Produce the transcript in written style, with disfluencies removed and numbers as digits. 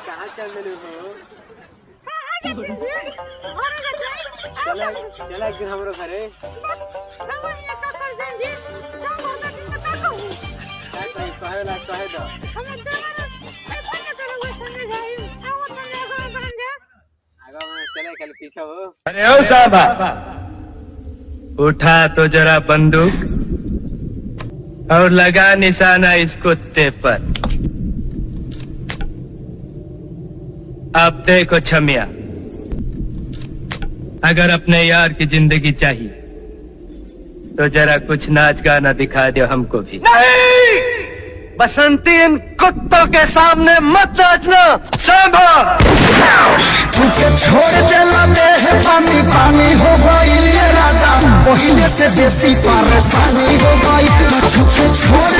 कहाँ चल रहे हो? चला चला एक दिन हमरो घरे। कहे दो। चले कल पीछे हो। अरे ओ साहबा, उठा तो जरा बंदूक और लगा निशाना इस कुत्ते पर। अब देखो छमिया, अगर अपने यार की जिंदगी चाहिए तो जरा कुछ नाच गाना दिखा दो हमको भी। नहीं, बसंती इन कुत्तों के सामने मत नाचना। सांभा तुझे छोड़ देला देह पानी पानी हो गई ये राजा, पहले से बेसी परेशानी हो गई। तुझे छोड़